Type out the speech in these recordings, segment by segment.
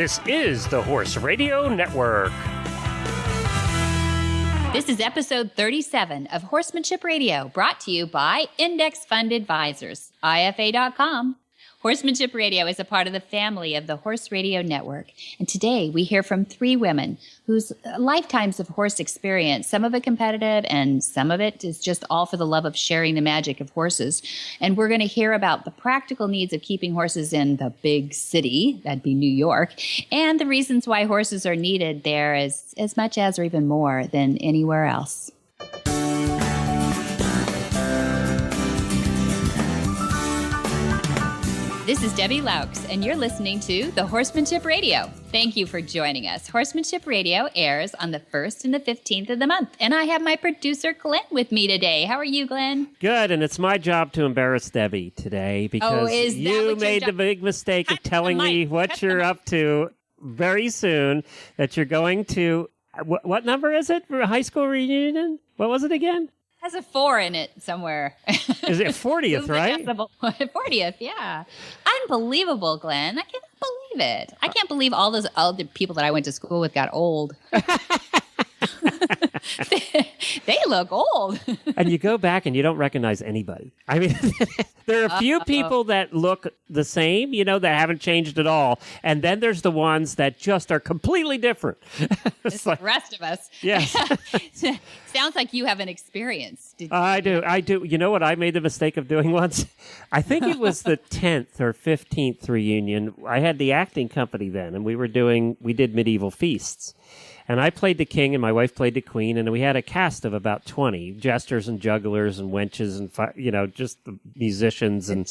This is the Horse Radio Network. This is episode 37 of Horsemanship Radio, brought to you by Index Fund Advisors, IFA.com. Horsemanship Radio is a part of the family of the Horse Radio Network. And today we hear from three women whose lifetimes of horse experience, some of it competitive and some of it is just all for the love of sharing the magic of horses. And we're going to hear about the practical needs of keeping horses in the big city, that'd be New York, and the reasons why horses are needed there as much as or even more than anywhere else. This is Debbie Laux, and you're listening to the Horsemanship Radio. Thank you for joining us. Horsemanship Radio airs on the 1st and the 15th of the month, and I have my producer, Glenn, with me today. How are you, Glenn? Good, and it's my job to embarrass Debbie today because you made the big mistake of telling me what you're up to very soon, that you're going to, what number is it for a high school reunion? What was it again? Has a 4 in it somewhere. Is it 40th, right? 40th, yeah. Unbelievable, Glenn. I can't believe it. I can't believe all those other people that I went to school with got old. They look old. And you go back and you don't recognize anybody. I mean, there are a few people that look the same, that haven't changed at all. And then there's the ones that just are completely different. It's like, the rest of us. Yes. Sounds like you have an experience. I do. You know what I made the mistake of doing once? I think it was the 10th or 15th reunion. I had the acting company then, and we did medieval feasts. And I played the king, and my wife played the queen, and we had a cast of about 20 jesters and jugglers and wenches and just the musicians and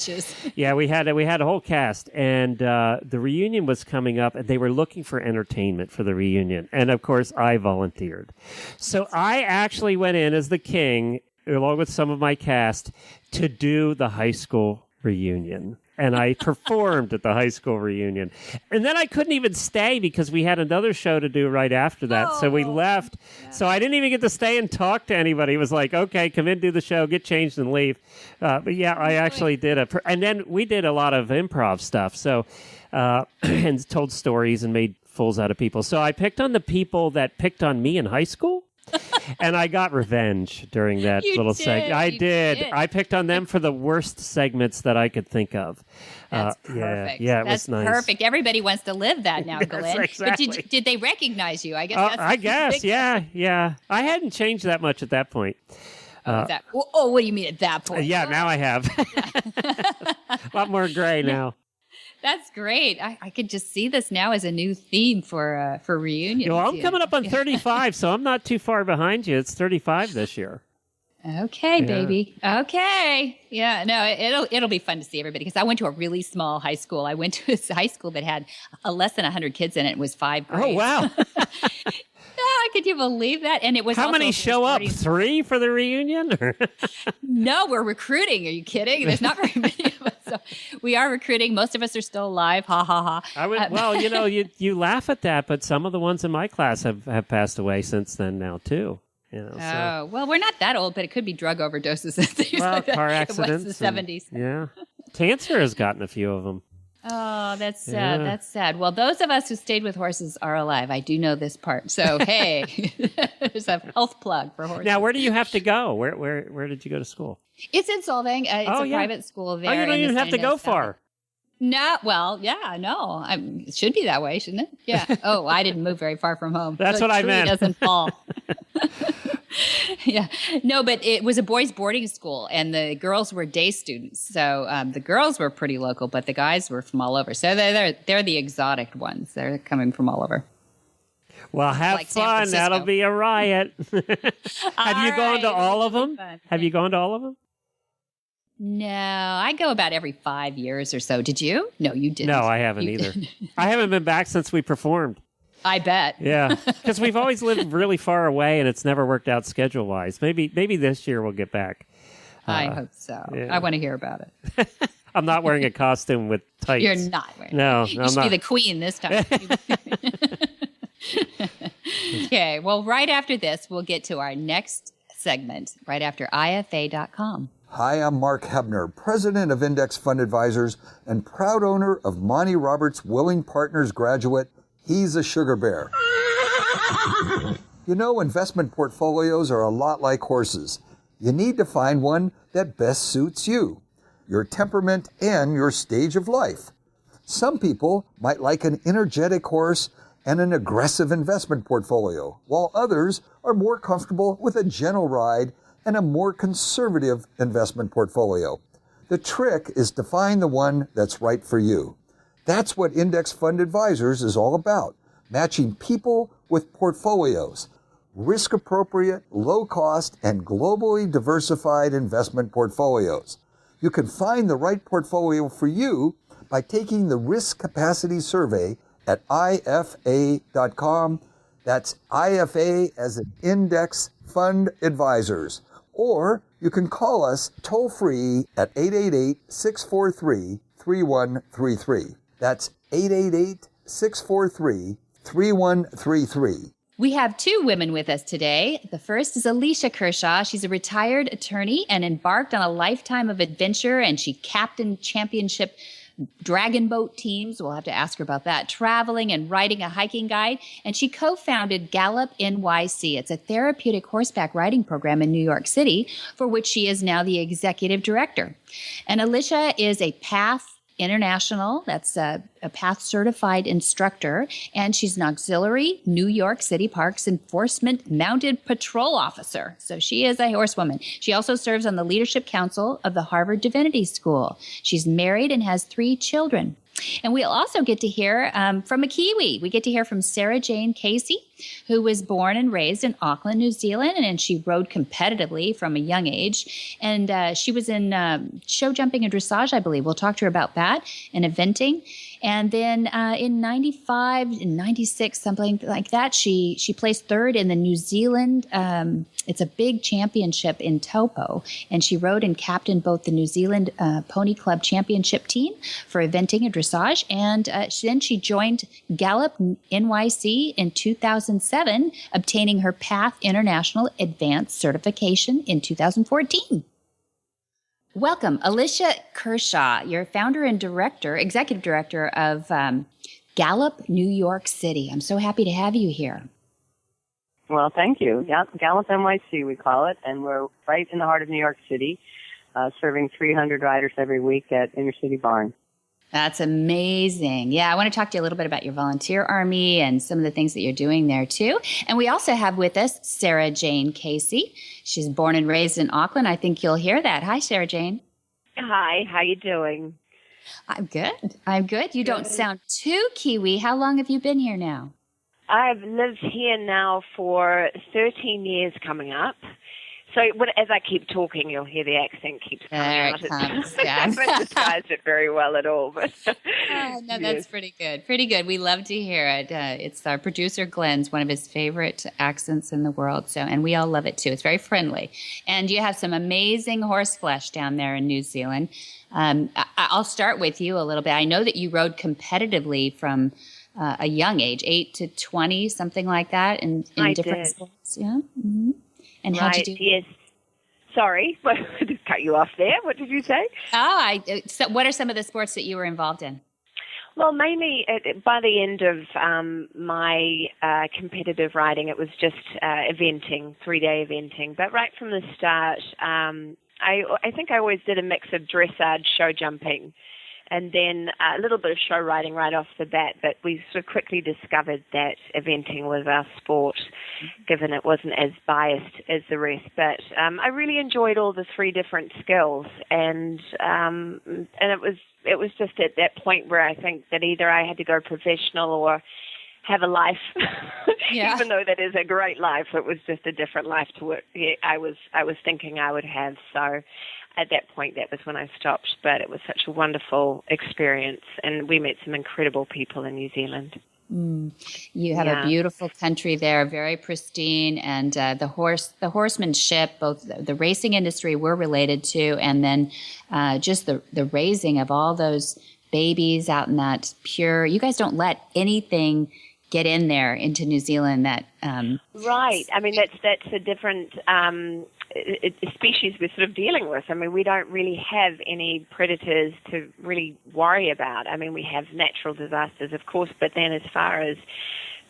yeah, we had a whole cast. And the reunion was coming up, and they were looking for entertainment for the reunion. And of course, I volunteered, so I actually went in as the king along with some of my cast to do the high school reunion. And I performed at the high school reunion. And then I couldn't even stay because we had another show to do right after that. So we left. Yeah. So I didn't even get to stay and talk to anybody. It was like, okay, come in, do the show, get changed, and leave. But yeah, I actually did and then we did a lot of improv stuff. So, and told stories and made fools out of people. So I picked on the people that picked on me in high school. And I got revenge during that little segment. I did. I picked on them for the worst segments that I could think of. That's perfect. Yeah, it was nice. That's perfect. Everybody wants to live that now, Glenn. Exactly. But did they recognize you? I guess. Yeah. I hadn't changed that much at that point. What do you mean at that point? Yeah, now I have. A lot more gray now. That's great. I could just see this now as a new theme for reunions. Well, I'm coming up on 35, so I'm not too far behind you. It's 35 this year. Okay, baby. Okay. Yeah, no, it'll be fun to see everybody because I went to a really small high school. I went to a high school that had less than 100 kids in it. It was 5 grades. Oh, wow. Could you believe that? And it was how many show up? 3 for the reunion? No, we're recruiting. Are you kidding? There's not very many of us. So we are recruiting. Most of us are still alive. Ha ha ha. You laugh at that, but some of the ones in my class have passed away since then now too. Well, we're not that old, but it could be drug overdoses and things like that. Car accidents. It was the 70s. Yeah. Cancer has gotten a few of them. Oh, that's sad. Yeah. That's sad. Well, those of us who stayed with horses are alive. I do know this part. So, hey, there's a health plug for horses. Now, where do you have to go? Where did you go to school? It's in Solvang. It's a private school there. Oh, you don't even have to go far. No, well, yeah, no. It should be that way, shouldn't it? Yeah. Oh, I didn't move very far from home. That's what I meant. It doesn't fall. Yeah. No, but it was a boys' boarding school, and the girls were day students. So the girls were pretty local, but the guys were from all over. So they're the exotic ones. They're coming from all over. Well, have fun. That'll be a riot. Have you gone to all of them? Have you gone to all of them? No, I go about every 5 years or so. Did you? No, you didn't. No, I haven't either. I haven't been back since we performed. I bet. Yeah, because we've always lived really far away, and it's never worked out schedule-wise. Maybe this year we'll get back. I hope so. Yeah. I want to hear about it. I'm not wearing a costume with tights. You're not wearing No, you should be the queen this time. Okay, well, right after this, we'll get to our next segment, right after IFA.com. Hi, I'm Mark Hebner, president of Index Fund Advisors and proud owner of Monty Roberts Willing Partners graduate he's a sugar bear. You know, investment portfolios are a lot like horses. You need to find one that best suits you, your temperament, and your stage of life. Some people might like an energetic horse and an aggressive investment portfolio, while others are more comfortable with a gentle ride and a more conservative investment portfolio. The trick is to find the one that's right for you. That's what Index Fund Advisors is all about, matching people with portfolios, risk-appropriate, low-cost, and globally diversified investment portfolios. You can find the right portfolio for you by taking the Risk Capacity Survey at IFA.com. That's IFA as an Index Fund Advisors. Or you can call us toll-free at 888-643-3133. That's 888-643-3133. We have two women with us today. The first is Alicia Kershaw. She's a retired attorney and embarked on a lifetime of adventure, and she captained championship dragon boat teams. We'll have to ask her about that. Traveling and writing a hiking guide. And she co-founded GallopNYC. It's a therapeutic horseback riding program in New York City, for which she is now the executive director. And Alicia is a PATH International, that's a PATH certified instructor, and she's an auxiliary New York City Parks Enforcement Mounted Patrol Officer. So she is a horsewoman. She also serves on the Leadership Council of the Harvard Divinity School. She's married and has 3 children. And we'll also get to hear from a Kiwi. We get to hear from Sarah Jane Casey, who was born and raised in Auckland, New Zealand, and she rode competitively from a young age. And she was in show jumping and dressage, I believe. We'll talk to her about that and eventing. And then in 95 and 96, something like that, she placed 3rd in the New Zealand. It's a big championship in Taupo. And she rode and captained both the New Zealand Pony Club Championship team for eventing and dressage. And then she joined GallopNYC in 2007, obtaining her PATH International Advanced Certification in 2014. Welcome, Alicia Kershaw. You're founder and executive director of Gallop New York City. I'm so happy to have you here. Well, thank you. Yeah, GallopNYC, we call it, and we're right in the heart of New York City, serving 300 riders every week at Inner City Barn. That's amazing. Yeah, I want to talk to you a little bit about your volunteer army and some of the things that you're doing there, too. And we also have with us Sarah Jane Casey. She's born and raised in Auckland. I think you'll hear that. Hi, Sarah Jane. Hi, how you doing? I'm good. You don't sound too Kiwi. How long have you been here now? I've lived here now for 13 years coming up. So as I keep talking, you'll hear the accent keeps coming out. I haven't disguised it very well at all. But no, that's pretty good. Pretty good. We love to hear it. It's our producer, Glenn's, one of his favorite accents in the world. So, and we all love it, too. It's very friendly. And you have some amazing horse flesh down there in New Zealand. I'll start with you a little bit. I know that you rode competitively from a young age, 8 to 20, something like that, in different sports. Yeah. Mm-hmm. And how'd you do? Yes. Sorry, I just cut you off there. What did you say? So what are some of the sports that you were involved in? Well, mainly by the end of my competitive riding, it was just eventing, 3-day eventing. But right from the start, I think I always did a mix of dressage, show jumping, and then a little bit of show riding right off the bat. But we sort of quickly discovered that eventing was our sport, given it wasn't as biased as the rest. But I really enjoyed all the 3 different skills, and it was just at that point where I think that either I had to go professional or have a life. Yeah. Even though that is a great life, it was just a different life to what I was thinking I would have. So at that point, that was when I stopped. But it was such a wonderful experience, and we met some incredible people in New Zealand. You have a beautiful country there, very pristine, and the horsemanship, both the racing industry we're related to, and then just the raising of all those babies out in that pure. You guys don't let anything get in there into New Zealand that right. I mean, that's a different species we're sort of dealing with. I mean, we don't really have any predators to really worry about. I mean, we have natural disasters, of course, but then as far as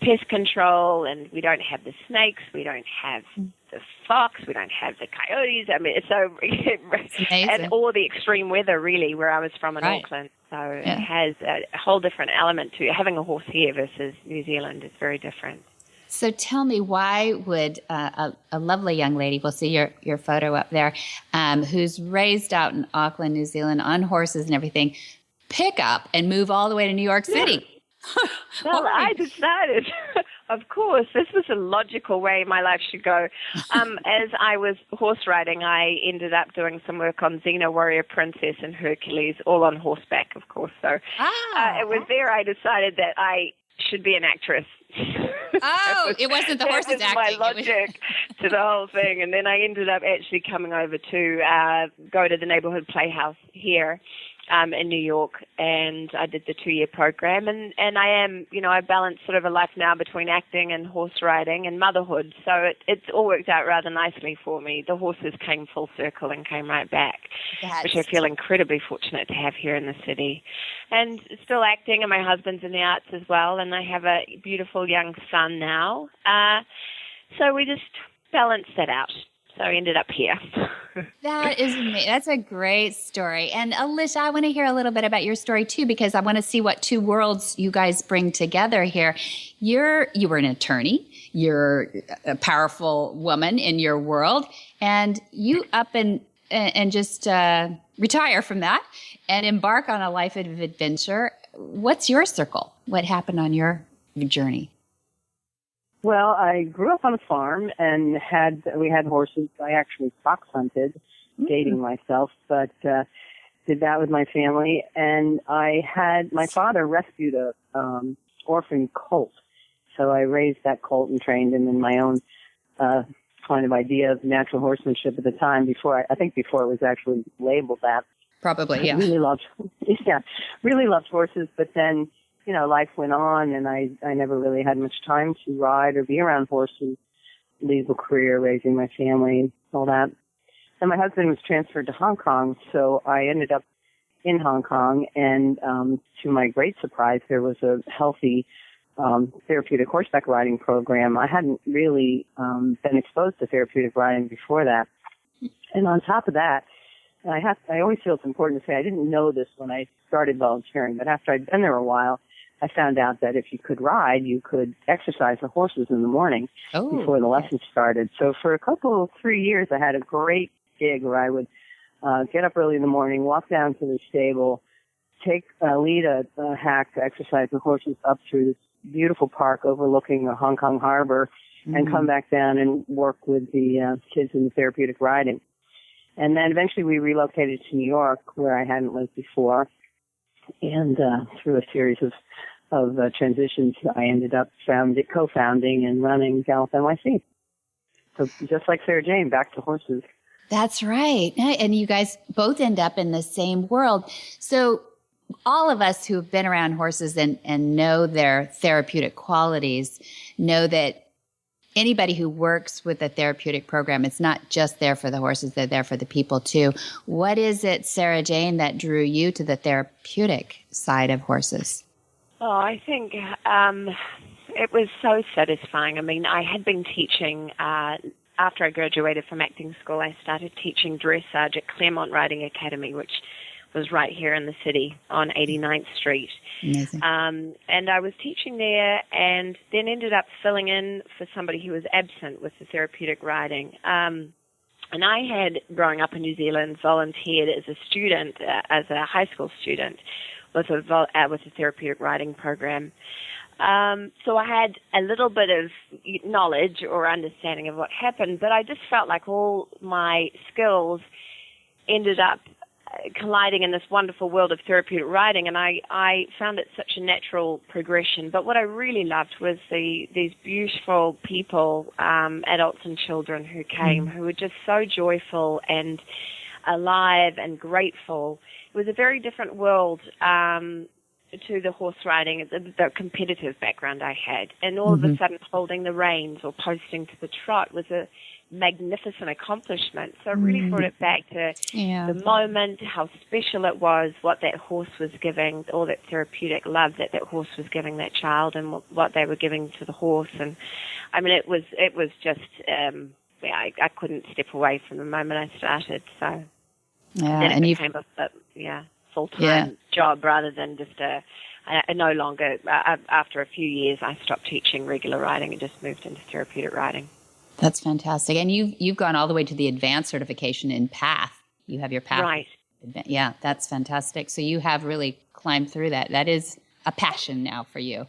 pest control, and we don't have the snakes, we don't have the fox, we don't have the coyotes. I mean, so and all the extreme weather, really, where I was from in Auckland. So it has a whole different element to it. Having a horse here versus New Zealand is very different. So tell me, why would a lovely young lady, we'll see your photo up there, who's raised out in Auckland, New Zealand, on horses and everything, pick up and move all the way to New York City? Well, I decided, of course, this was a logical way my life should go. As I was horse riding, I ended up doing some work on Xena, Warrior Princess, and Hercules, all on horseback, of course. So it was there I decided that I should be an actress. Oh, it wasn't the horses acting. That was my logic to the whole thing. And then I ended up actually coming over to go to the neighborhood playhouse here in New York, and I did the 2-year program. And I am, I balance sort of a life now between acting and horse riding and motherhood. So it's all worked out rather nicely for me. The horses came full circle and came right back, which I feel incredibly fortunate to have here in the city. And still acting, and my husband's in the arts as well, and I have a beautiful young son now. So we just balanced that out. So I ended up here. That is amazing. That's a great story. And Alicia, I want to hear a little bit about your story too, because I want to see what two worlds you guys bring together here. You were an attorney. You're a powerful woman in your world, and you up and just retire from that and embark on a life of adventure. What's your circle? What happened on your journey? Well, I grew up on a farm and we had horses. I actually fox hunted, dating myself, but did that with my family. And my father rescued a orphan colt. So I raised that colt and trained him in my own kind of idea of natural horsemanship at the time, before it was actually labeled that. Probably, yeah. I really loved horses, but then life went on, and I never really had much time to ride or be around horses, legal career, raising my family, all that. And my husband was transferred to Hong Kong, so I ended up in Hong Kong, and to my great surprise, there was a healthy therapeutic horseback riding program. I hadn't really been exposed to therapeutic riding before that. And on top of that, I always feel it's important to say I didn't know this when I started volunteering, but after I'd been there a while, I found out that if you could ride, you could exercise the horses in the morning before the lessons started. So for 3 years, I had a great gig where I would get up early in the morning, walk down to the stable, lead a hack to exercise the horses up through this beautiful park overlooking the Hong Kong harbor, and come back down and work with the kids in the therapeutic riding. And then eventually we relocated to New York, where I hadn't lived before. And through a series of transitions, I ended up co-founding and running GallopNYC. So just like Sarah Jane, back to horses. That's right. And you guys both end up in the same world. So all of us who have been around horses and know their therapeutic qualities know that anybody who works with a therapeutic program, it's not just there for the horses, they're there for the people too. What is it, Sarah Jane, that drew you to the therapeutic side of horses? Oh, I think it was so satisfying. I mean, I had been teaching, after I graduated from acting school, I started teaching dressage at Claremont Riding Academy, which was right here in the city on 89th Street. Amazing. And I was teaching there, and then ended up filling in for somebody who was absent with the therapeutic riding. And I had, growing up in New Zealand, volunteered as a student, as a high school student, with a therapeutic riding program. So I had a little bit of knowledge or understanding of what happened, but I just felt like all my skills ended up colliding in this wonderful world of therapeutic riding, and I found it such a natural progression. But what I really loved was these beautiful people, adults and children who came, who were just so joyful and alive and grateful. It was a very different world to the horse riding, the competitive background I had, and all of a sudden holding the reins or posting to the trot was a magnificent accomplishment. So it really brought it back to the moment, how special it was, what that horse was giving, all that therapeutic love that horse was giving that child, and what they were giving to the horse. And I mean, it was just I couldn't step away from the moment I started. So then it became a full-time job rather than just no longer. After a few years, I stopped teaching regular riding and just moved into therapeutic riding. That's fantastic. And you've gone all the way to the advanced certification in PATH. You have your PATH. Right. Yeah, that's fantastic. So you have really climbed through that. That is a passion now for you.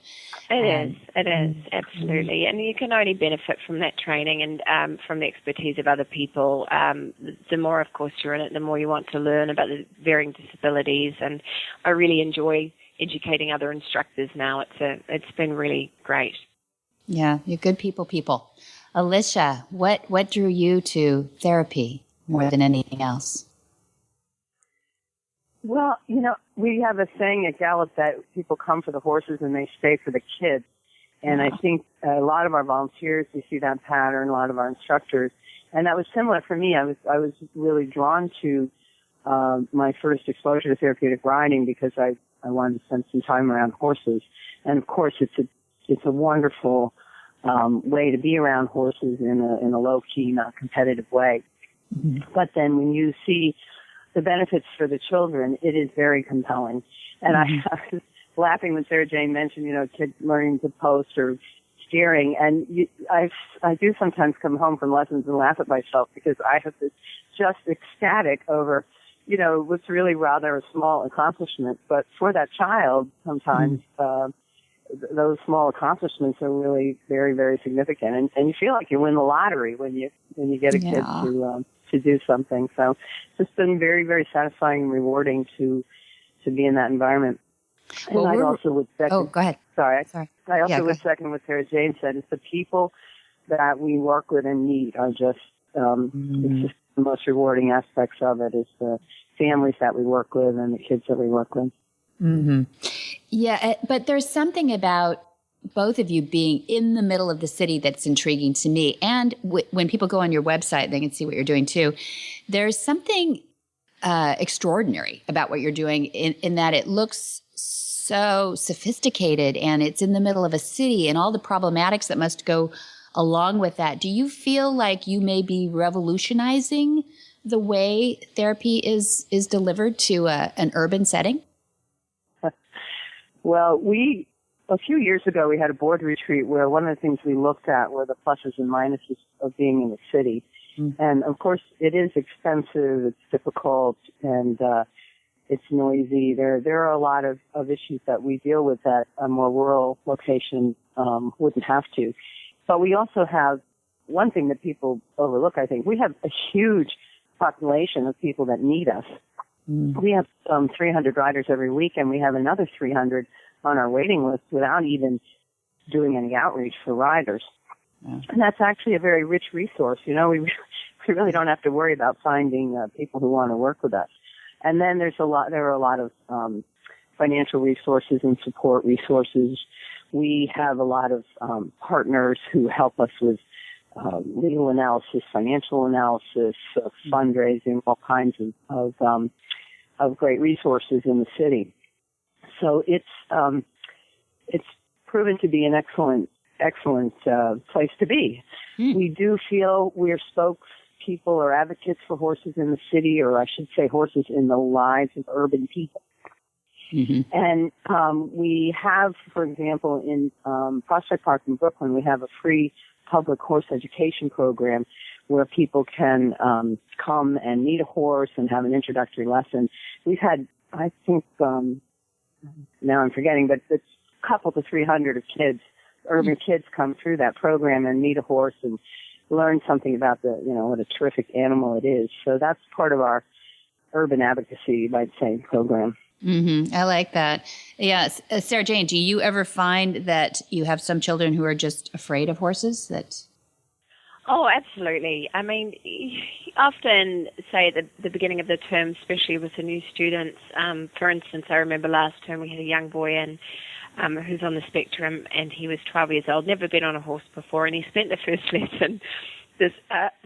It is, absolutely. And you can only benefit from that training and from the expertise of other people. The more, of course, you're in it, the more you want to learn about the varying disabilities. And I really enjoy educating other instructors now. It's been really great. Yeah, you're good people. Alicia, what drew you to therapy more than anything else? Well, we have a saying at Gallup that people come for the horses and they stay for the kids. And I think a lot of our volunteers, we see that pattern, a lot of our instructors. And that was similar for me. I was really drawn to my first exposure to therapeutic riding because I wanted to spend some time around horses. And of course, it's a wonderful way to be around horses in a low-key, not competitive way. But then when you see the benefits for the children, it is very compelling. And I was laughing when Sarah Jane mentioned, kids learning to post or steering. And I do sometimes come home from lessons and laugh at myself because I have this just ecstatic over, what's really rather a small accomplishment. But for that child, sometimes those small accomplishments are really very, very significant. And you feel like you win the lottery when you get a kid to do something. So it's just been very, very satisfying and rewarding to be in that environment. And I also would second. Oh, go ahead. Sorry. I also would second what Sarah Jane said. It's the people that we work with and meet are just, it's just the most rewarding aspects of it is the families that we work with and the kids that we work with. Mm-hmm. Yeah, but there's something about both of you being in the middle of the city that's intriguing to me. And when people go on your website, they can see what you're doing too. There's something extraordinary about what you're doing in that it looks so sophisticated and it's in the middle of a city and all the problematics that must go along with that. Do you feel like you may be revolutionizing the way therapy is delivered to an urban setting? Well, a few years ago, we had a board retreat where one of the things we looked at were the pluses and minuses of being in the city. And of course, it is expensive, it's difficult, and it's noisy. There are a lot of issues that we deal with that a more rural location wouldn't have to. But we also have one thing that people overlook, I think. We have a huge population of people that need us. We have 300 riders every week, and we have another 300 on our waiting list without even doing any outreach for riders. Yeah. And that's actually a very rich resource. We really don't have to worry about finding people who want to work with us. And then there are a lot of financial resources and support resources. We have a lot of partners who help us with legal analysis, financial analysis, fundraising, all kinds of great resources in the city. So it's proven to be an excellent place to be. We do feel we're spokespeople or advocates for horses in the city, or I should say horses in the lives of urban people. And we have, for example, in Prospect Park in Brooklyn, we have a free public horse education program where people can come and meet a horse and have an introductory lesson. We've had, I think, now I'm forgetting, but it's a couple to 300 of kids, urban kids, come through that program and meet a horse and learn something about what a terrific animal it is. So that's part of our urban advocacy, you might say, program. I like that. Yes. Sarah Jane, do you ever find that you have some children who are just afraid of horses? Oh, absolutely. I mean, often say at the beginning of the term, especially with the new students, for instance, I remember last term we had a young boy in who's on the spectrum, and he was 12 years old, never been on a horse before, and he spent the first lesson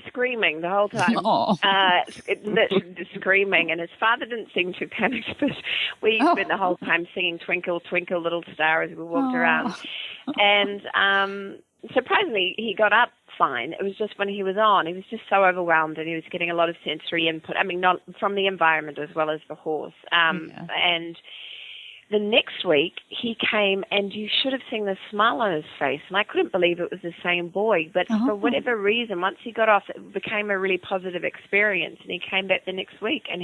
screaming the whole time, screaming, and his father didn't seem too panicked, but we spent the whole time singing Twinkle, Twinkle, Little Star as we walked around. And surprisingly, he got up fine. It was just when he was on, he was just so overwhelmed, and he was getting a lot of sensory input. I mean, not from the environment as well as the horse. And the next week, he came, and you should have seen the smile on his face, and I couldn't believe it was the same boy. But for whatever reason, once he got off, it became a really positive experience, and he came back the next week, and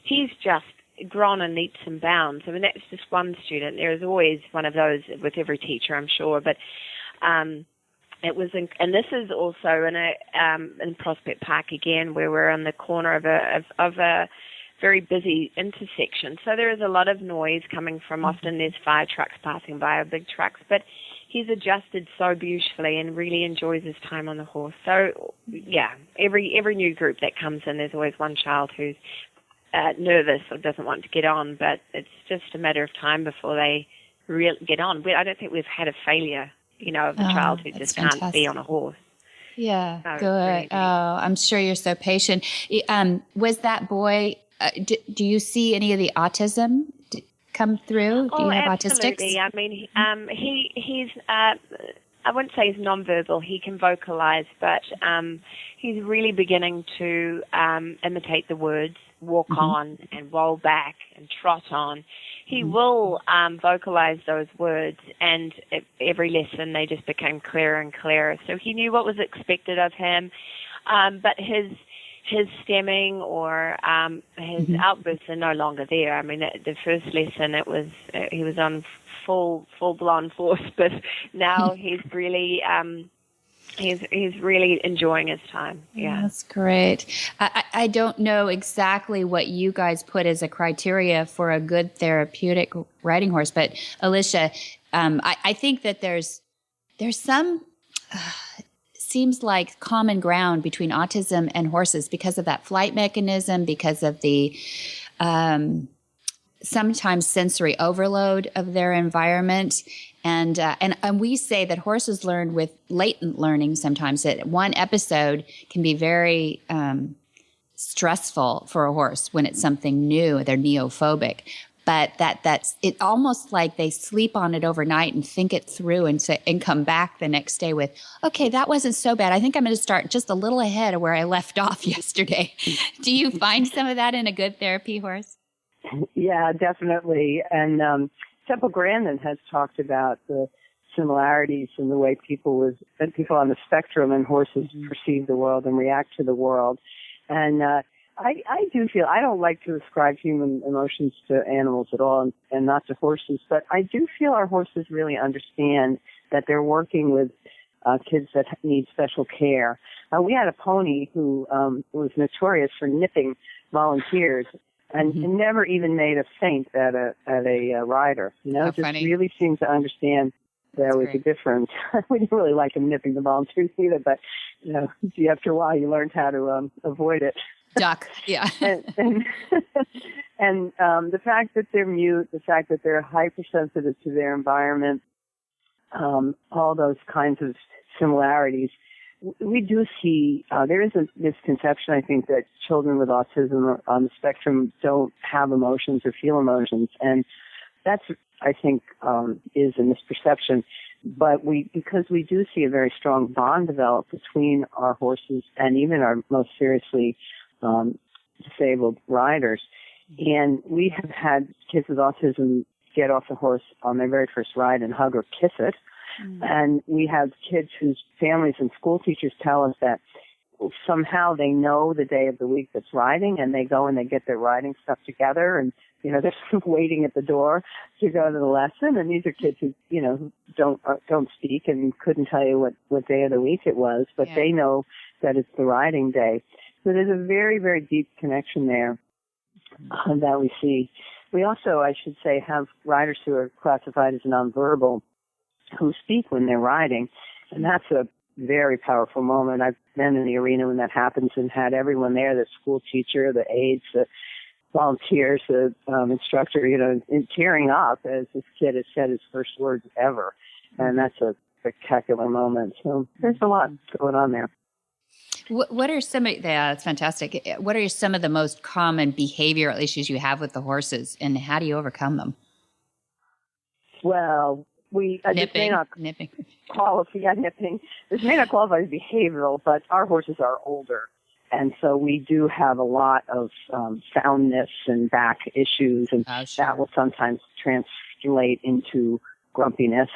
he's just grown in leaps and bounds. I mean, that's just one student. There is always one of those with every teacher, I'm sure, but it was, and this is also in Prospect Park again, where we're on the corner of a very busy intersection. So there is a lot of noise coming from, often there's fire trucks passing by or big trucks, but he's adjusted so beautifully and really enjoys his time on the horse. So yeah, every new group that comes in, there's always one child who's nervous or doesn't want to get on, but it's just a matter of time before they really get on. I don't think we've had a failure, of a child who just can't be on a horse. Yeah, good. I'm sure you're so patient. Was that boy, do you see any of the autism come through? Do you have absolutely. autistics? I mean, he's, I wouldn't say he's nonverbal. He can vocalize, but he's really beginning to imitate the words, walk on and roll back and trot on. He will vocalize those words, and every lesson they just became clearer and clearer. So he knew what was expected of him, but his stemming or his outbursts are no longer there. I mean, the first lesson he was on full blown force, but now he's really he's really enjoying his time. Yeah, that's great. I don't know exactly what you guys put as a criteria for a good therapeutic riding horse, but Alicia, I think that there's some seems like common ground between autism and horses because of that flight mechanism, because of the sometimes sensory overload of their environment. And we say that horses learn with latent learning sometimes. That one episode can be very stressful for a horse when it's something new. They're neophobic. But that's it, almost like they sleep on it overnight and think it through and come back the next day with, okay, that wasn't so bad. I think I'm going to start just a little ahead of where I left off yesterday. Do you find some of that in a good therapy horse? Yeah, definitely. And Temple Grandin has talked about the similarities in the way people on the spectrum and horses perceive the world and react to the world. And I do feel, I don't like to ascribe human emotions to animals at all and not to horses, but I do feel our horses really understand that they're working with kids that need special care. We had a pony who was notorious for nipping volunteers and never even made a feint at a rider. Just funny. Really seemed to understand there was a difference. We didn't really like him nipping the volunteers either, but after a while you learned how to avoid it. Duck, yeah. and the fact that they're mute, the fact that they're hypersensitive to their environment, all those kinds of similarities. We do see, there is a misconception, I think, that children with autism on the spectrum don't have emotions or feel emotions. And that's, I think, is a misperception. But because we do see a very strong bond develop between our horses and even our most seriously disabled riders. And we have had kids with autism get off the horse on their very first ride and hug or kiss it. And we have kids whose families and school teachers tell us that somehow they know the day of the week that's riding, and they go and they get their riding stuff together, and they're sort of waiting at the door to go to the lesson. And these are kids who don't speak and couldn't tell you what day of the week it was, but they know that it's the riding day. So there's a very, very deep connection there that we see. We also, I should say, have riders who are classified as nonverbal who speak when they're riding, and that's a very powerful moment. I've been in the arena when that happens and had everyone there, the school teacher, the aides, the volunteers, the instructor, tearing up as this kid has said his first words ever. And that's a spectacular moment. So there's a lot going on there. What are some of that's fantastic. What are some of the most common behavioral issues you have with the horses, and how do you overcome them? Well, nipping. This may not qualify as behavioral, but our horses are older. And so we do have a lot of soundness and back issues, and that will sometimes translate into grumpiness,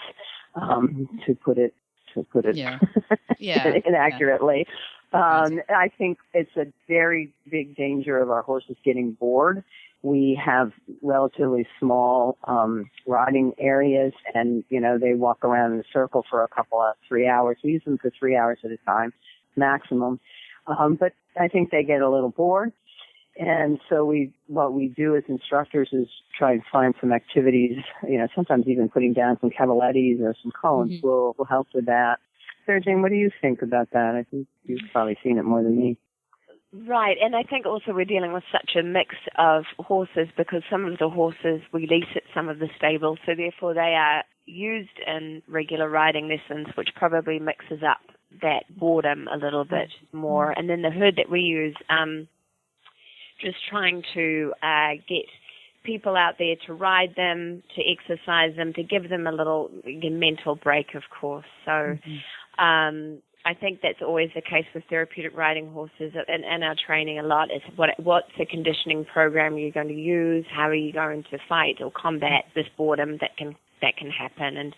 to put it inaccurately. I think it's a very big danger of our horses getting bored. We have relatively small riding areas, and they walk around in a circle for 3 hours. We use them for 3 hours at a time, maximum. But I think they get a little bored. And so what we do as instructors is try and find some activities, sometimes even putting down some cavalettis or some cones will help with that. Sarah Jane, what do you think about that? I think you've probably seen it more than me. Right, and I think also we're dealing with such a mix of horses because some of the horses we lease at some of the stables, so therefore they are used in regular riding lessons, which probably mixes up that boredom a little bit more. And then the herd that we use, just trying to get people out there to ride them, to exercise them, to give them a little mental break, of course. So I think that's always the case with therapeutic riding horses and our training a lot is what's the conditioning program you're going to use, how are you going to fight or combat this boredom that can happen. And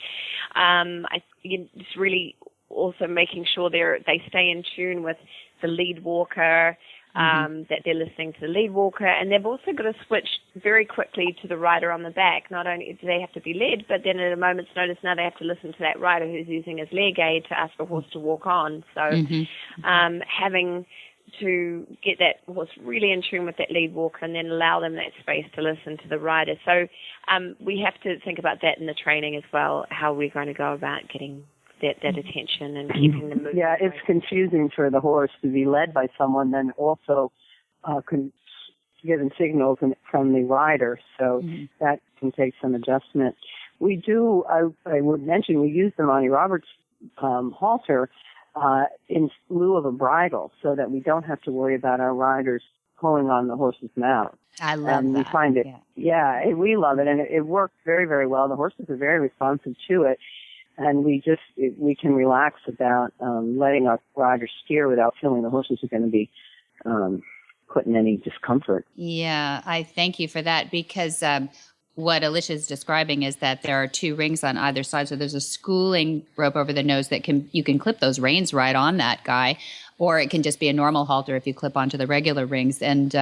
it's really also making sure they stay in tune with the lead walker, that they're listening to the lead walker, and they've also got to switch very quickly to the rider on the back. Not only do they have to be led, but then at a moment's notice now they have to listen to that rider who's using his leg aid to ask the horse to walk on. So having to get that horse really in tune with that lead walker and then allow them that space to listen to the rider. So we have to think about that in the training as well, how we're going to go about getting that attention and keeping them moving. Yeah, it's confusing for the horse to be led by someone, then also given signals from the rider. So that can take some adjustment. We do, I would mention, we use the Monty Roberts halter in lieu of a bridle so that we don't have to worry about our riders pulling on the horse's mouth. I love that. We find it, we love it, and it works very, very well. The horses are very responsive to it. And we can relax about letting our riders steer without feeling the horses are going to be put in any discomfort. Yeah, I thank you for that because what Alicia is describing is that there are two rings on either side. So there's a schooling rope over the nose that you can clip those reins right on that guy, or it can just be a normal halter if you clip onto the regular rings. And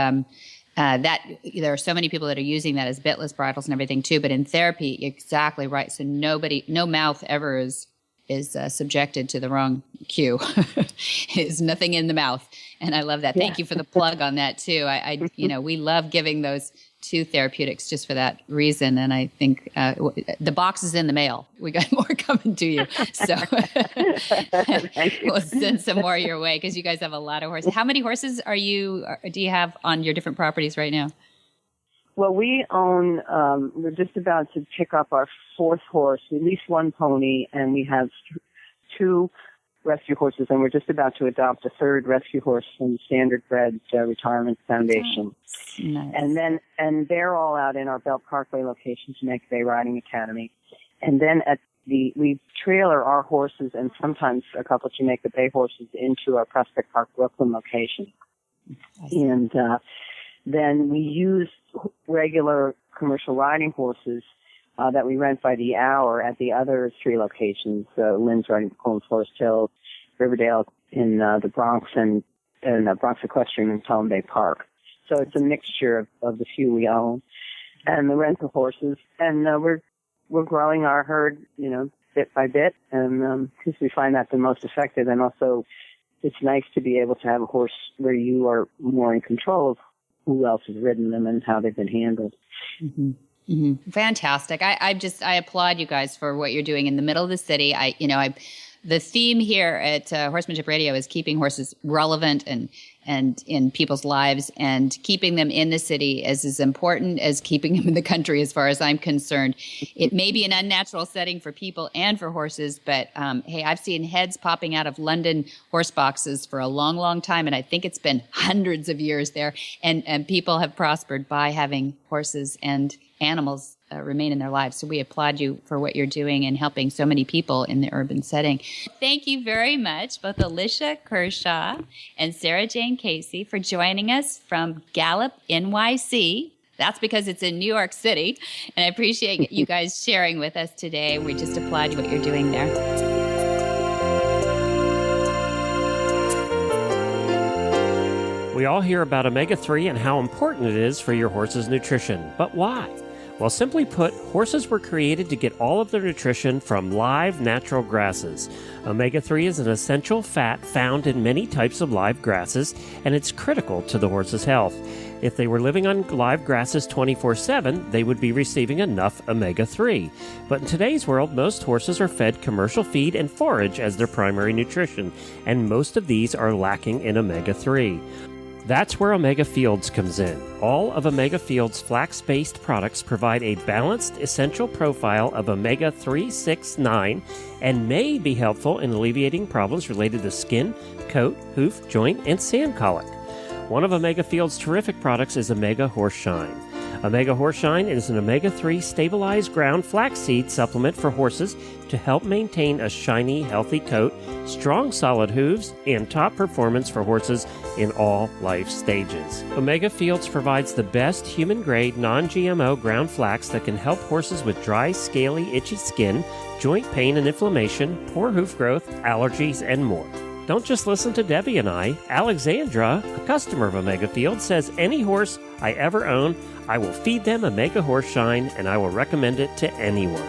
that there are so many people that are using that as bitless bridles and everything too, but in therapy, exactly right. So no mouth ever is subjected to the wrong cue. There's nothing in the mouth. And I love that. Thank you for the plug on that too. We love giving those two therapeutics just for that reason. And I think the box is in the mail. We got more coming to you. So we'll send some more your way because you guys have a lot of horses. How many horses do you have on your different properties right now? Well, we own, we're just about to pick up our fourth horse, at least one pony, and we have two rescue horses, and we're just about to adopt a third rescue horse from the Standard Bred Retirement Foundation. Nice. And they're all out in our Belt Parkway location, Jamaica Bay Riding Academy. And then we trailer our horses and sometimes a couple of Jamaica Bay horses into our Prospect Park, Brooklyn location. And then we use regular commercial riding horses that we rent by the hour at the other three locations, Lynn's Riding Pool in Forest Hills, Riverdale in the Bronx, and Bronx Equestrian in Palm Bay Park. So it's a mixture of the few we own and the rental horses. And we're growing our herd, bit by bit, and because we find that the most effective. And also it's nice to be able to have a horse where you are more in control of who else has ridden them and how they've been handled. Mm-hmm. Mm-hmm. Fantastic. I applaud you guys for what you're doing in the middle of the city. The theme here at Horsemanship Radio is keeping horses relevant and in people's lives, and keeping them in the city is as important as keeping them in the country, as far as I'm concerned. It may be an unnatural setting for people and for horses, but hey, I've seen heads popping out of London horse boxes for a long, long time, and I think it's been hundreds of years there, and people have prospered by having horses and animals remain in their lives. So we applaud you for what you're doing and helping so many people in the urban setting. Thank you very much, both Alicia Kershaw and Sarah Jane Casey, for joining us from GallopNYC. That's because it's in New York City. And I appreciate you guys sharing with us today. We just applaud what you're doing there. We all hear about omega-3 and how important it is for your horse's nutrition. But why? Well, simply put, horses were created to get all of their nutrition from live, natural grasses. Omega-3 is an essential fat found in many types of live grasses, and it's critical to the horse's health. If they were living on live grasses 24/7, they would be receiving enough omega-3. But in today's world, most horses are fed commercial feed and forage as their primary nutrition, and most of these are lacking in omega-3. That's where Omega Fields comes in. All of Omega Fields flax-based products provide a balanced, essential profile of omega-3, 6, 9, and may be helpful in alleviating problems related to skin, coat, hoof, joint, and sand colic. One of Omega Fields' terrific products is Omega Horseshine. Omega Horseshine is an omega-3 stabilized ground flaxseed supplement for horses to help maintain a shiny, healthy coat, strong, solid hooves, and top performance for horses in all life stages. Omega Fields provides the best human-grade, non-GMO ground flax that can help horses with dry, scaly, itchy skin, joint pain and inflammation, poor hoof growth, allergies, and more. Don't just listen to Debbie and I. Alexandra, a customer of Omega Fields, says any horse I ever own, I will feed them Omega Horseshine, and I will recommend it to anyone.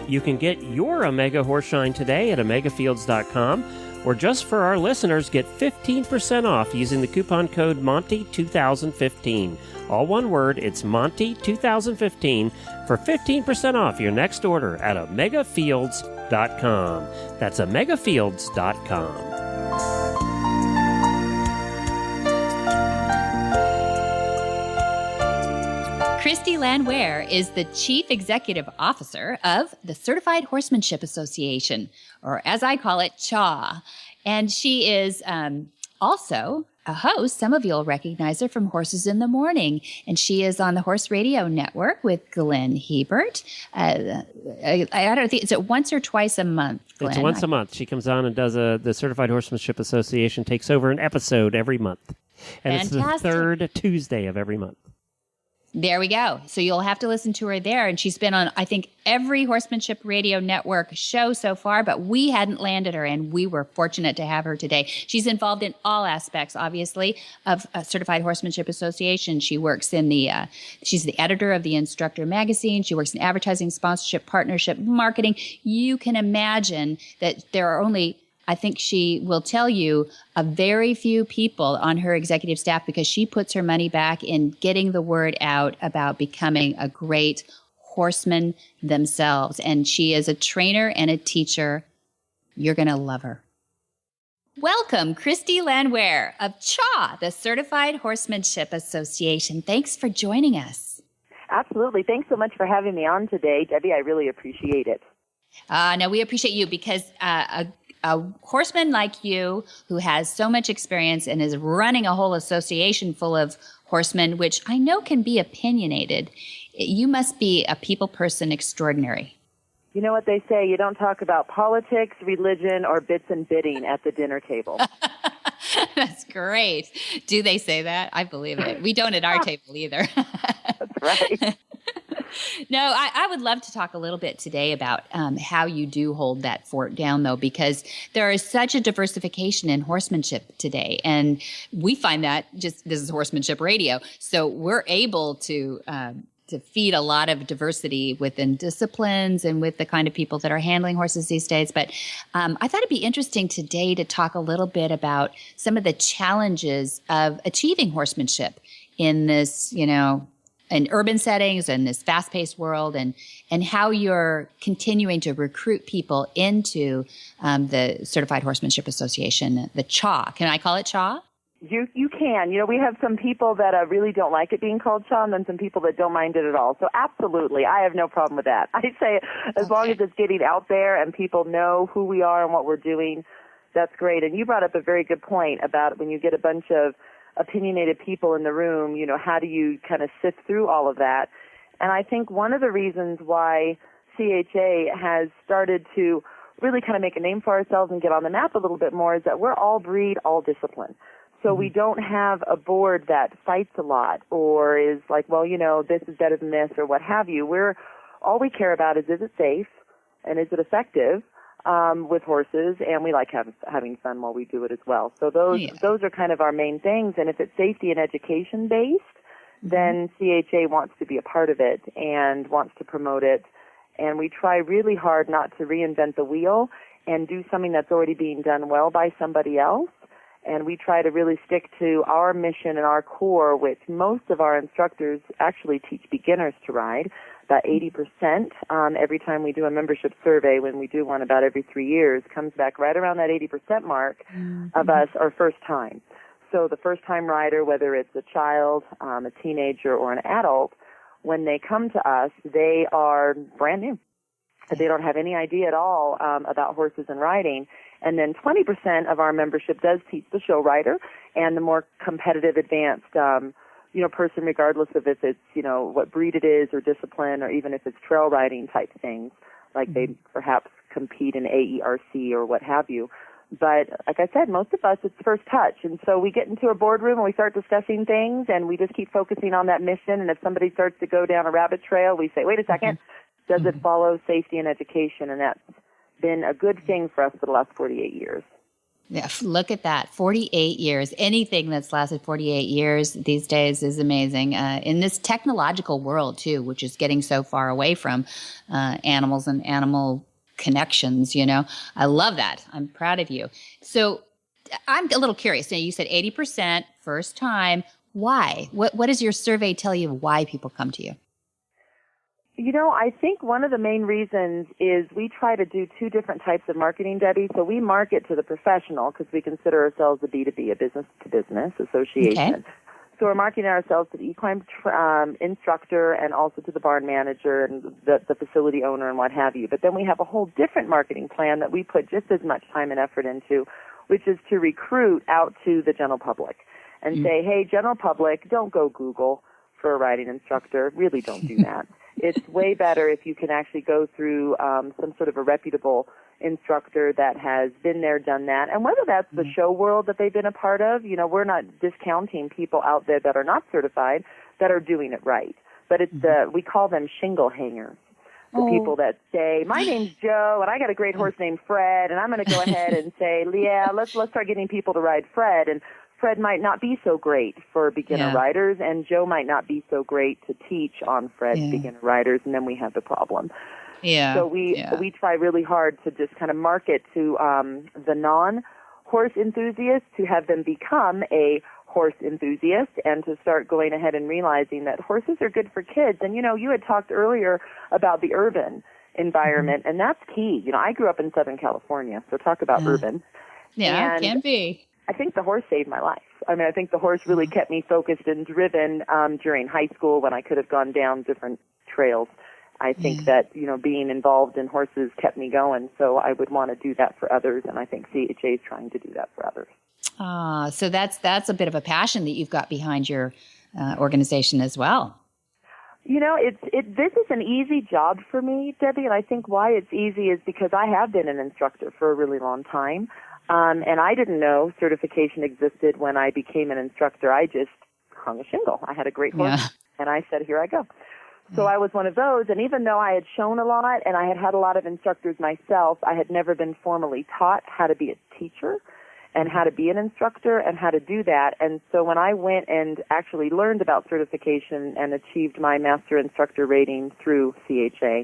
You can get your Omega Horseshine today at omegafields.com, or just for our listeners, get 15% off using the coupon code Monty2015. All one word, it's Monty2015 for 15% off your next order at omegafields.com. That's omegafields.com. Christy Landwehr is the Chief Executive Officer of the Certified Horsemanship Association, or as I call it, CHA. And she is also a host. Some of you will recognize her from Horses in the Morning. And she is on the Horse Radio Network with Glenn Hebert. I don't think, is it once or twice a month, Glenn? It's once a month. She comes on and does the Certified Horsemanship Association takes over an episode every month. And Fantastic. It's the third Tuesday of every month. There we go. So you'll have to listen to her there. And she's been on, I think, every Horsemanship Radio Network show so far, but we hadn't landed her, and we were fortunate to have her today. She's involved in all aspects, obviously, of Certified Horsemanship Association. She works in she's the editor of the Instructor magazine. She works in advertising, sponsorship, partnership, marketing. You can imagine that there are only, I think she will tell you, a very few people on her executive staff, because she puts her money back in getting the word out about becoming a great horseman themselves. And she is a trainer and a teacher. You're going to love her. Welcome, Christy Landwehr of CHA, the Certified Horsemanship Association. Thanks for joining us. Absolutely. Thanks so much for having me on today, Debbie. I really appreciate it. No, we appreciate you, because a horseman like you, who has so much experience and is running a whole association full of horsemen, which I know can be opinionated, you must be a people person extraordinary. You know what they say, you don't talk about politics, religion, or bits and bidding at the dinner table. That's great. Do they say that? I believe it. We don't at our table either. That's right. No, I would love to talk a little bit today about how you do hold that fort down, though, because there is such a diversification in horsemanship today. And we find that this is Horsemanship Radio. So we're able to feed a lot of diversity within disciplines and with the kind of people that are handling horses these days. But I thought it'd be interesting today to talk a little bit about some of the challenges of achieving horsemanship in this, in urban settings and this fast-paced world, and how you're continuing to recruit people into the Certified Horsemanship Association, the CHA. Can I call it CHA? You can. We have some people that really don't like it being called CHA, and then some people that don't mind it at all. So absolutely, I have no problem with that. I say as long as it's getting out there and people know who we are and what we're doing, that's great. And you brought up a very good point about when you get a bunch of opinionated people in the room, how do you kind of sift through all of that? And I think one of the reasons why CHA has started to really kind of make a name for ourselves and get on the map a little bit more is that we're all breed, all discipline. So we don't have a board that fights a lot or is like, well, this is better than this or what have you. All we care about is it safe and is it effective with horses, and we like having fun while we do it as well. So those are kind of our main things. And if it's safety and education based, then CHA wants to be a part of it and wants to promote it. And we try really hard not to reinvent the wheel and do something that's already being done well by somebody else. And we try to really stick to our mission and our core, which most of our instructors actually teach beginners to ride, about 80%. Every time we do a membership survey, when we do one about every 3 years, comes back right around that 80% mark of us are first time. So the first time rider, whether it's a child, a teenager, or an adult, when they come to us, they are brand new. They don't have any idea at all about horses and riding. And then 20% of our membership does teach the show rider and the more competitive, advanced, person, regardless of if it's, what breed it is or discipline or even if it's trail riding type things, like they perhaps compete in AERC or what have you. But like I said, most of us, it's first touch. And so we get into a boardroom and we start discussing things and we just keep focusing on that mission. And if somebody starts to go down a rabbit trail, we say, wait a second, does it follow safety and education? And that's been a good thing for us for the last 48 years. Yeah, look at that. 48 years. Anything that's lasted 48 years these days is amazing. In this technological world, too, which is getting so far away from animals and animal connections, I love that. I'm proud of you. So I'm a little curious. Now, you said 80% first time. Why? What does your survey tell you why people come to you? I think one of the main reasons is we try to do two different types of marketing, Debbie. So we market to the professional because we consider ourselves a B2B, a business-to-business association. Okay. So we're marketing ourselves to the equine instructor and also to the barn manager and the facility owner and what have you. But then we have a whole different marketing plan that we put just as much time and effort into, which is to recruit out to the general public and say, hey, general public, don't go Google for a riding instructor. Really don't do that. It's way better if you can actually go through some sort of a reputable instructor that has been there, done that. And whether that's the show world that they've been a part of, we're not discounting people out there that are not certified that are doing it right. But it's we call them shingle hangers. The people that say, my name's Joe, and I got a great horse named Fred, and I'm going to go ahead and say, yeah, let's start getting people to ride Fred. And Fred might not be so great for beginner riders, and Joe might not be so great to teach on Fred's beginner riders, and then we have the problem. Yeah. So we try really hard to just kind of market to the non-horse enthusiasts to have them become a horse enthusiast and to start going ahead and realizing that horses are good for kids. And, you had talked earlier about the urban environment, and that's key. I grew up in Southern California, so talk about urban. Yeah, it can be. I think the horse saved my life. I think the horse really kept me focused and driven during high school when I could have gone down different trails. I think that, being involved in horses kept me going, so I would want to do that for others, and I think CHA is trying to do that for others. So that's a bit of a passion that you've got behind your organization as well. This is an easy job for me, Debbie, and I think why it's easy is because I have been an instructor for a really long time. And I didn't know certification existed when I became an instructor. I just hung a shingle. I had a great horse, and I said, here I go. So I was one of those, and even though I had shown a lot and I had a lot of instructors myself, I had never been formally taught how to be a teacher and how to be an instructor and how to do that. And so when I went and actually learned about certification and achieved my master instructor rating through CHA,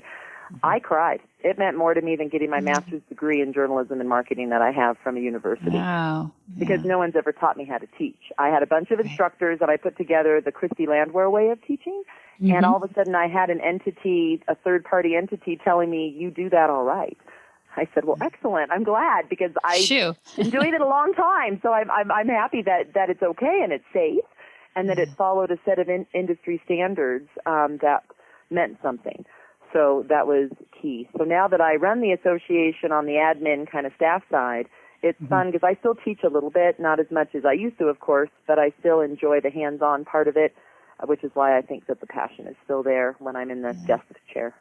I cried. It meant more to me than getting my master's degree in journalism and marketing that I have from a university. Wow. Because no one's ever taught me how to teach. I had a bunch of instructors that I put together the Christy Landwehr way of teaching, And all of a sudden I had a third-party entity telling me, you do that all right. I said, well, excellent. I'm glad because I've been doing it a long time. So I'm happy that it's okay and it's safe and that it followed a set of industry standards that meant something. So that was key. So now that I run the association on the admin kind of staff side, it's fun because I still teach a little bit, not as much as I used to, of course, but I still enjoy the hands-on part of it, which is why I think that the passion is still there when I'm in the desk chair.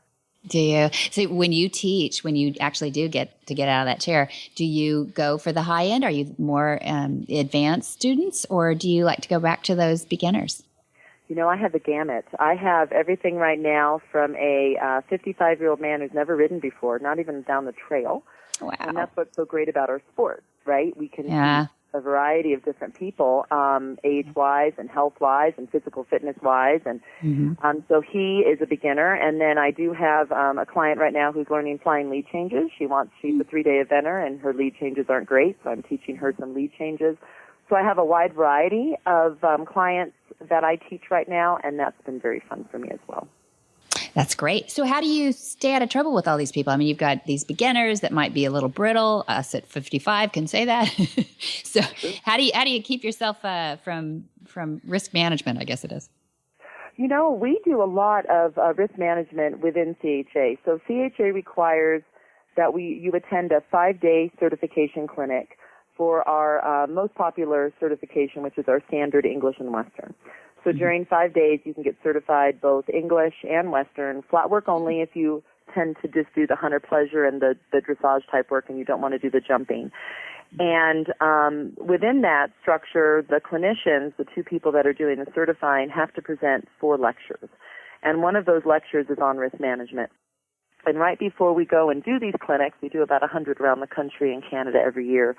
Do you? So when you teach, when you actually do get out of that chair, do you go for the high end? Are you more advanced students, or do you like to go back to those beginners? I have the gamut. I have everything right now from a 55-year-old man who's never ridden before, not even down the trail. Wow. And that's what's so great about our sport, right? We can teach a variety of different people, age-wise and health-wise and physical fitness-wise. And so he is a beginner. And then I do have a client right now who's learning flying lead changes. She's a 3-day eventer, and her lead changes aren't great, so I'm teaching her some lead changes. So I have a wide variety of clients that I teach right now, and that's been very fun for me as well. That's great. So how do you stay out of trouble with all these people? I mean, you've got these beginners that might be a little brittle. Us at 55 can say that. So how do you keep yourself from risk management, I guess it is? We do a lot of risk management within CHA. So CHA requires that you attend a 5-day certification clinic for our most popular certification, which is our standard English and Western. So during 5 days, you can get certified both English and Western, flat work only if you tend to just do the hunter pleasure and the dressage type work and you don't want to do the jumping. And within that structure, the clinicians, the 2 people that are doing the certifying, have to present 4 lectures. And one of those lectures is on risk management. And right before we go and do these clinics, we do about 100 around the country and Canada every year,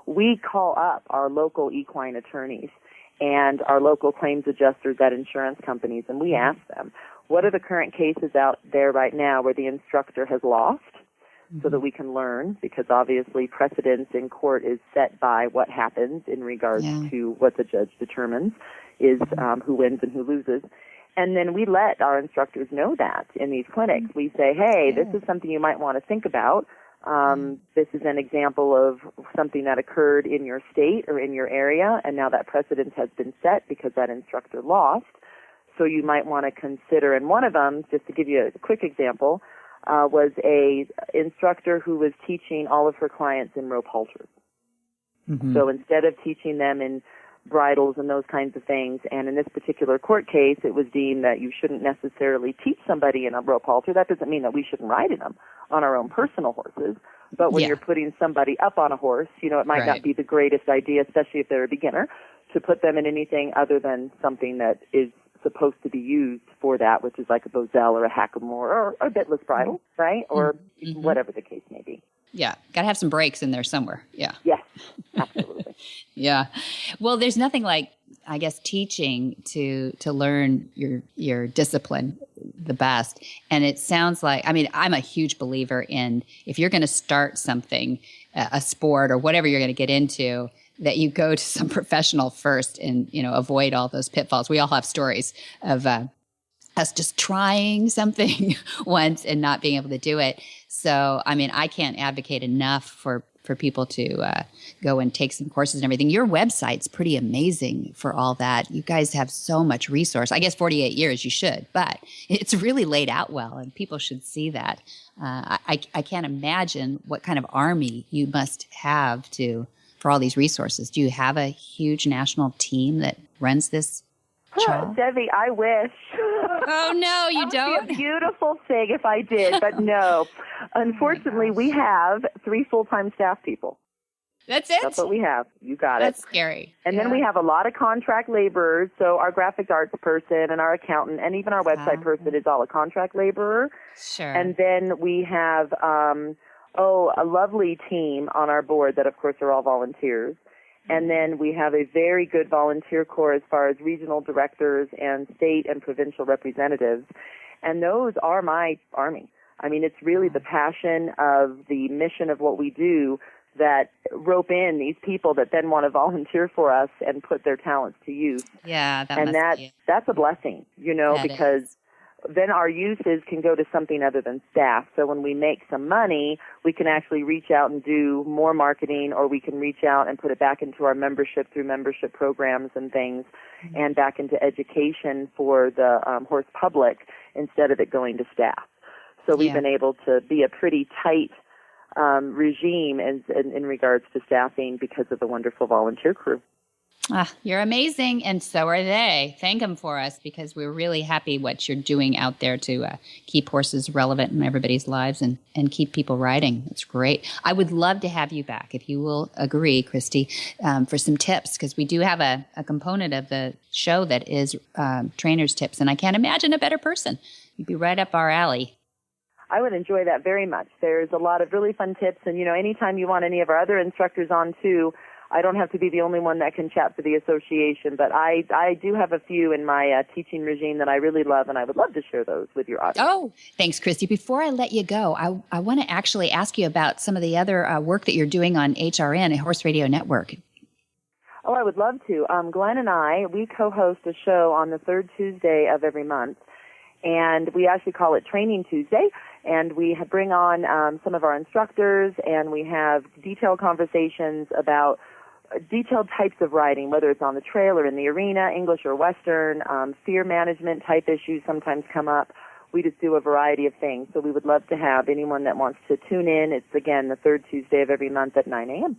we call up our local equine attorneys and our local claims adjusters at insurance companies, and we ask them, what are the current cases out there right now where the instructor has lost, so that we can learn, because obviously precedence in court is set by what happens in regards to what the judge determines is who wins and who loses. And then we let our instructors know that in these clinics. We say, hey, this is something you might want to think about. This is an example of something that occurred in your state or in your area, and now that precedent has been set because that instructor lost. So you might want to consider, and one of them, just to give you a quick example, was a instructor who was teaching all of her clients in rope halters. So instead of teaching them in bridles and those kinds of things, and in this particular court case, it was deemed that you shouldn't necessarily teach somebody in a rope halter. That doesn't mean that we shouldn't ride in them on our own personal horses, but when you're putting somebody up on a horse, it might not be the greatest idea, especially if they're a beginner, to put them in anything other than something that is supposed to be used for that, which is like a boselle or a hackamore or a bitless bridle, right? Or whatever the case may be. Yeah. Got to have some breaks in there somewhere. Yeah. Yes, absolutely. Yeah. Well, there's nothing like, I guess, teaching to learn your discipline the best. And it sounds like, I mean, I'm a huge believer in if you're going to start something, a sport or whatever you're going to get into, that you go to some professional first and, avoid all those pitfalls. We all have stories of us just trying something once and not being able to do it. So, I mean, I can't advocate enough for people to go and take some courses and everything. Your website's pretty amazing for all that. You guys have so much resource. I guess 48 years you should, but it's really laid out well, and people should see that. I can't imagine what kind of army you must have for all these resources. Do you have a huge national team that runs this? Debbie, I wish. Oh, no, you don't? That would be a beautiful thing if I did, but no. Unfortunately, we have 3 full-time staff people. That's it? That's what we have. You got it. That's scary. And then we have a lot of contract laborers. So our graphic arts person and our accountant and even our website person is all a contract laborer. Sure. And then we have, a lovely team on our board that, of course, are all volunteers. And then we have a very good volunteer corps as far as regional directors and state and provincial representatives. And those are my army. I mean, it's really the passion of the mission of what we do that rope in these people that then want to volunteer for us and put their talents to use. Yeah, that's a blessing, because then our uses can go to something other than staff. So when we make some money, we can actually reach out and do more marketing, or we can reach out and put it back into our membership through membership programs and things, and back into education for the horse public instead of it going to staff. So we've been able to be a pretty tight regime in regards to staffing because of the wonderful volunteer crew. You're amazing, and so are they. Thank them for us, because we're really happy what you're doing out there to keep horses relevant in everybody's lives and keep people riding. It's great. I would love to have you back, if you will agree, Christy, for some tips, because we do have a component of the show that is trainer's tips, and I can't imagine a better person. You'd be right up our alley. I would enjoy that very much. There's a lot of really fun tips, and, anytime you want any of our other instructors on, too, I don't have to be the only one that can chat for the association, but I do have a few in my teaching regime that I really love, and I would love to share those with your audience. Oh, thanks, Christy. Before I let you go, I want to actually ask you about some of the other work that you're doing on HRN, a Horse Radio Network. Oh, I would love to. Glenn and I, we co-host a show on the third Tuesday of every month, and we actually call it Training Tuesday. And we bring on some of our instructors, and we have detailed conversations about detailed types of riding, whether it's on the trail or in the arena, English or Western. Fear management type issues sometimes come up. We just do a variety of things. So we would love to have anyone that wants to tune in. It's, again, the third Tuesday of every month at 9 a.m.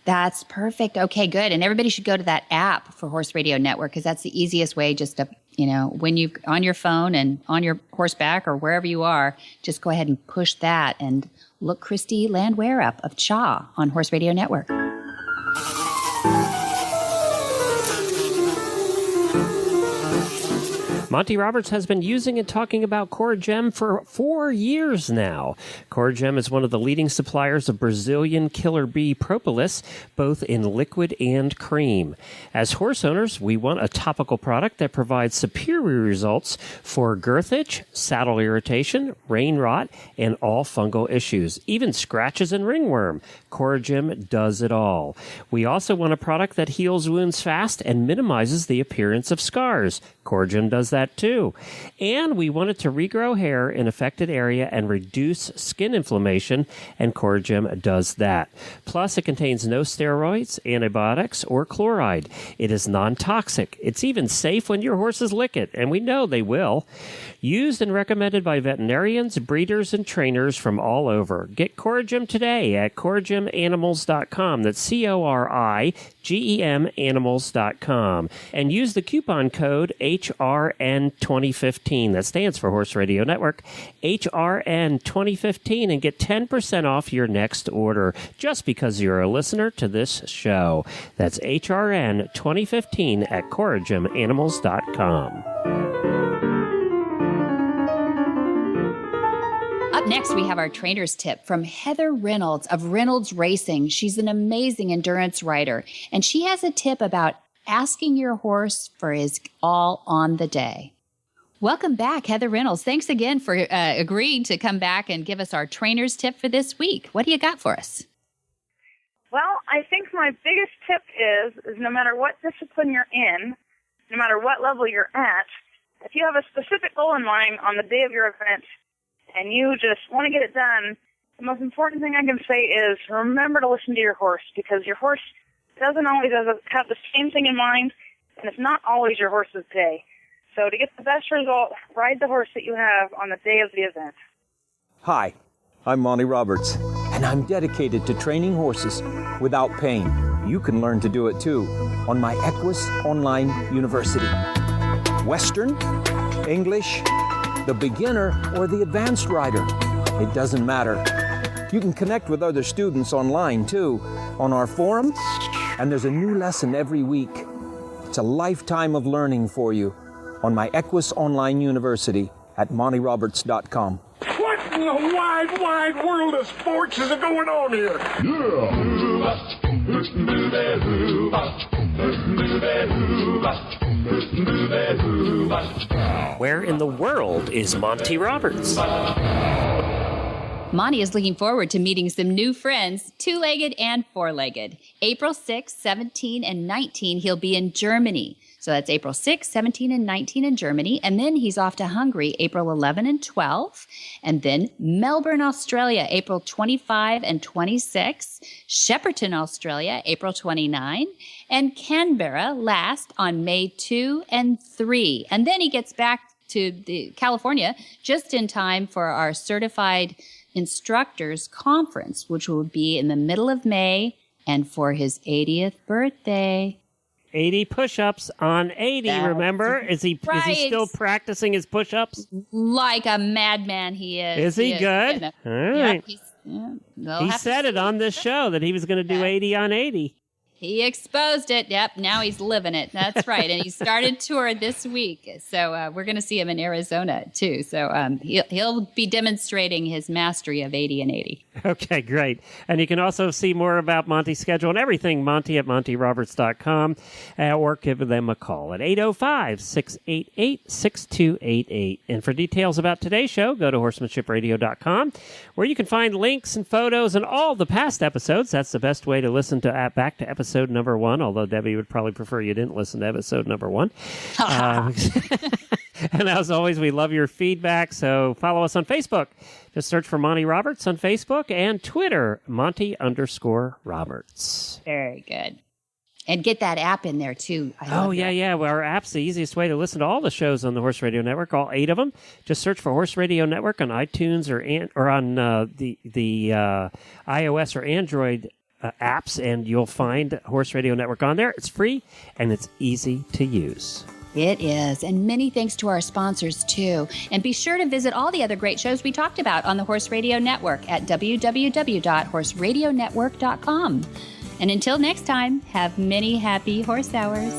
That's perfect. Okay, good. And everybody should go to that app for Horse Radio Network, because that's the easiest way just to, when you on your phone and on your horseback or wherever you are, just go ahead and push that and look Christy Landwehr up of CHA on Horse Radio Network. Monty Roberts has been using and talking about CoreGem for 4 years now. CoreGem is one of the leading suppliers of Brazilian killer bee propolis, both in liquid and cream. As horse owners, we want a topical product that provides superior results for girth itch, saddle irritation, rein rot, and all fungal issues, even scratches and ringworm. CoreGem does it all. We also want a product that heals wounds fast and minimizes the appearance of scars. CoreGem does that too. And we want it to regrow hair in affected area and reduce skin inflammation, and CoreGem does that. Plus, it contains no steroids, antibiotics, or chloride. It is non-toxic. It's even safe when your horses lick it, and we know they will. Used and recommended by veterinarians, breeders, and trainers from all over. Get CoreGem today at CoreGemAnimals.com. That's CoreGem Animals.com. And use the coupon code HRN2015. That stands for Horse Radio Network. HRN2015, and get 10% off your next order just because you're a listener to this show. That's HRN2015 at CoreGemAnimals.com. Up next, we have our trainer's tip from Heather Reynolds of Reynolds Racing. She's an amazing endurance rider, and she has a tip about asking your horse for his all on the day. Welcome back, Heather Reynolds. Thanks again for agreeing to come back and give us our trainer's tip for this week. What do you got for us? Well, I think my biggest tip is no matter what discipline you're in, no matter what level you're at, if you have a specific goal in mind on the day of your event, and you just want to get it done, the most important thing I can say is remember to listen to your horse, because your horse doesn't always have the same thing in mind, and it's not always your horse's day. So to get the best result, ride the horse that you have on the day of the event. Hi, I'm Monty Roberts, and I'm dedicated to training horses without pain. You can learn to do it too on my Equus Online University. Western, English, the beginner, or the advanced rider. It doesn't matter. You can connect with other students online too, on our forum, and there's a new lesson every week. It's a lifetime of learning for you on my Equus Online University at montyroberts.com. What in the wide, wide world of sports is going on here? Where in the world is Monty Roberts? Monty is looking forward to meeting some new friends, two-legged and four-legged. April 6, 17, and 19, he'll be in Germany. So that's April 6, 17, and 19 in Germany. And then he's off to Hungary, April 11 and 12. And then Melbourne, Australia, April 25 and 26. Shepparton, Australia, April 29. And Canberra last on May 2 and 3. And then he gets back to California just in time for our Certified Instructors Conference, which will be in the middle of May and for his 80th birthday. 80 push-ups on 80, remember? Is he still practicing his push-ups? Like a madman he is. Is he good? All right. He said it on this show that he was going to do 80 on 80. He exposed it. Yep, now he's living it. That's right. And he started tour this week. So we're going to see him in Arizona, too. So he'll be demonstrating his mastery of 80 and 80. Okay, great. And you can also see more about Monty's schedule and everything, Monty at montyroberts.com, or give them a call at 805-688-6288. And for details about today's show, go to horsemanshipradio.com, where you can find links and photos and all the past episodes. That's the best way to listen to back to episode number 1, although Debbie would probably prefer you didn't listen to episode number 1. And as always, we love your feedback, so follow us on Facebook. Just search for Monty Roberts on Facebook, and Twitter, Monty_Roberts. Very good. And get that app in there, too. Yeah. Well, our app's the easiest way to listen to all the shows on the Horse Radio Network, all 8 of them. Just search for Horse Radio Network on iTunes or on the iOS or Android apps, and you'll find Horse Radio Network on there. It's free, and it's easy to use. It is. And many thanks to our sponsors, too. And be sure to visit all the other great shows we talked about on the Horse Radio Network at www.horseradionetwork.com. And until next time, have many happy horse hours.